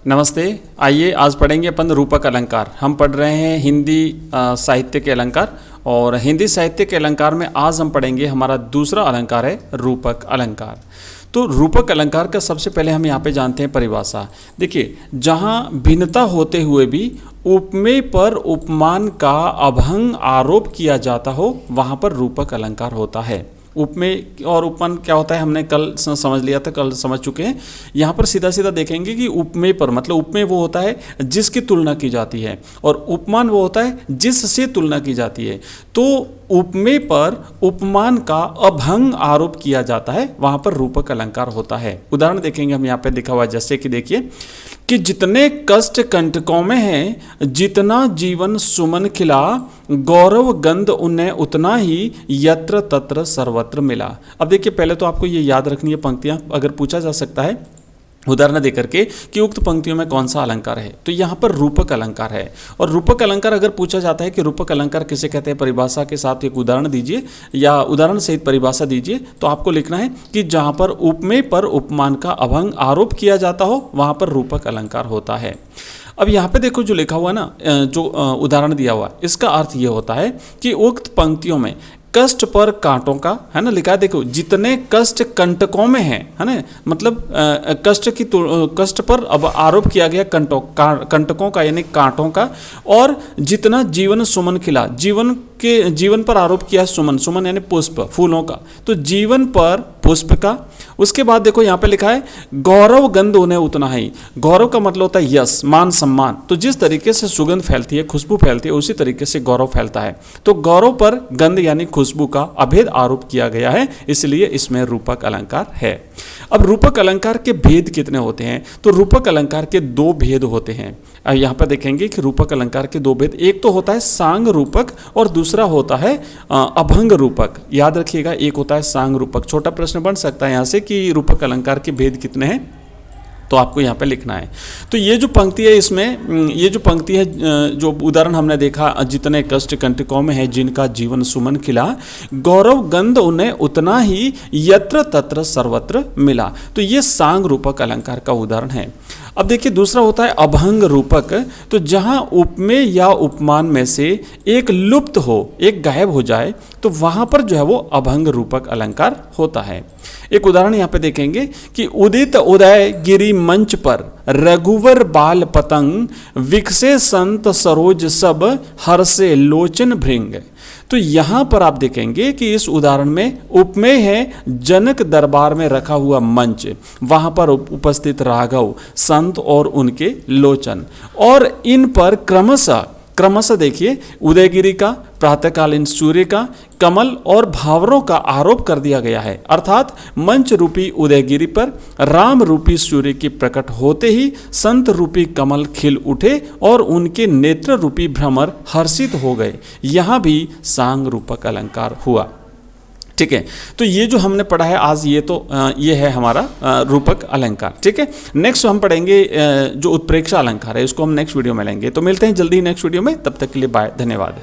नमस्ते। आइए आज पढ़ेंगे अपन रूपक अलंकार। हम पढ़ रहे हैं हिंदी साहित्य के अलंकार, और हिंदी साहित्य के अलंकार में आज हम पढ़ेंगे हमारा दूसरा अलंकार है रूपक अलंकार। तो रूपक अलंकार का सबसे पहले हम यहाँ पे जानते हैं परिभाषा। देखिए, जहाँ भिन्नता होते हुए भी उपमेय पर उपमान का अभंग आरोप किया जाता हो, वहाँ पर रूपक अलंकार होता है। उपमेय और उपमान क्या होता है हमने कल समझ लिया था, कल समझ चुके हैं। यहाँ पर सीधा सीधा देखेंगे कि उपमेय पर मतलब उपमेय वो होता है जिसकी तुलना की जाती है, और उपमान वो होता है जिससे तुलना की जाती है। तो उपमेय पर उपमान का अभंग आरोप किया जाता है, वहाँ पर रूपक अलंकार होता है। उदाहरण देखेंगे हम यहाँ पे लिखा हुआ, जैसे कि देखिए कि जितने कष्ट कंटकों में हैं, जितना जीवन सुमन खिला, गौरव गंध उन्हें उतना ही यत्र तत्र सर्वत्र मिला। अब देखिए, पहले तो आपको ये याद रखनी है पंक्तियां, अगर पूछा जा सकता है उदाहरण देकर के कि उक्त पंक्तियों में कौन सा अलंकार है, तो यहाँ पर रूपक अलंकार है। और रूपक अलंकार अगर पूछा जाता है कि रूपक अलंकार किसे कहते हैं, परिभाषा के साथ एक उदाहरण दीजिए या उदाहरण सहित परिभाषा दीजिए, तो आपको लिखना है कि जहाँ पर उपमेय पर उपमान का अभंग आरोप किया जाता हो, वहाँ पर रूपक अलंकार होता है। अब यहाँ पे देखो जो लिखा हुआ ना, जो उदाहरण दिया हुआ, इसका अर्थ ये होता है कि उक्त पंक्तियों में कष्ट पर कांटों का, है ना, लिखा है, देखो जितने कष्ट कंटकों में है ना, मतलब कष्ट पर अब आरोप किया गया कंटकों का यानी कांटों का, और जितना जीवन सुमन खिला, जीवन पर आरोप किया सुमन, सुमन यानी पुष्प, फूलों का, तो जीवन पर पुष्प का। उसके बाद देखो यहाँ पे लिखा है गौरव गंध उन्हें उतना ही। गौरव का मतलब होता है यश, मान, सम्मान। तो जिस तरीके से सुगंध फैलती है, खुशबू फैलती है, उसी तरीके से गौरव फैलता है। तो गौरव पर गंध यानी खुशबू का अभेद आरोप किया गया है, इसलिए इसमें रूपक अलंकार है। अब रूपक अलंकार के भेद कितने होते हैं, तो रूपक अलंकार के दो भेद होते हैं। अब यहाँ पर देखेंगे कि रूपक अलंकार के दो भेद, एक तो होता है सांग रूपक और दूसरा होता है अभंग रूपक। याद रखिएगा, एक होता है सांग रूपक। छोटा प्रश्न बन सकता है यहाँ से कि रूपक अलंकार के भेद कितने हैं, तो आपको यहाँ पे लिखना है। तो ये जो पंक्ति है, इसमें ये जो पंक्ति है, जो उदाहरण हमने देखा, जितने कष्ट कंटकों में है, जिनका जीवन सुमन खिला, गौरव गंध उन्हें उतना ही यत्र तत्र सर्वत्र मिला। तो ये सांग रूपक अलंकार का उदाहरण है। अब देखिए, दूसरा होता है अभंग रूपक। तो जहाँ उपमेय या उपमान में से एक लुप्त हो, एक गायब हो जाए, तो वहाँ पर जो है वो अभंग रूपक अलंकार होता है। एक उदाहरण यहाँ पे देखेंगे कि उदित उदय गिरि मंच पर, रघुवर बाल पतंग, विकसे संत सरोज सब, हर्षे लोचन भृंग। तो यहाँ पर आप देखेंगे कि इस उदाहरण में उपमेय है जनक दरबार में रखा हुआ मंच, वहाँ पर उपस्थित राघव, संत और उनके लोचन, और इन पर क्रमशः देखिए उदयगिरी का, प्रातःकालीन सूर्य का, कमल और भावरों का आरोप कर दिया गया है। अर्थात मंच रूपी उदयगिरी पर राम रूपी सूर्य के प्रकट होते ही संत रूपी कमल खिल उठे और उनके नेत्र रूपी भ्रमर हर्षित हो गए। यहाँ भी सांग रूपक अलंकार हुआ। ठीक है, तो ये जो हमने पढ़ा है आज, ये है हमारा रूपक अलंकार। ठीक है, नेक्स्ट हम पढ़ेंगे जो उत्प्रेक्षा अलंकार है, इसको हम नेक्स्ट वीडियो में लेंगे। तो मिलते हैं जल्दी नेक्स्ट वीडियो में, तब तक के लिए बाय, धन्यवाद।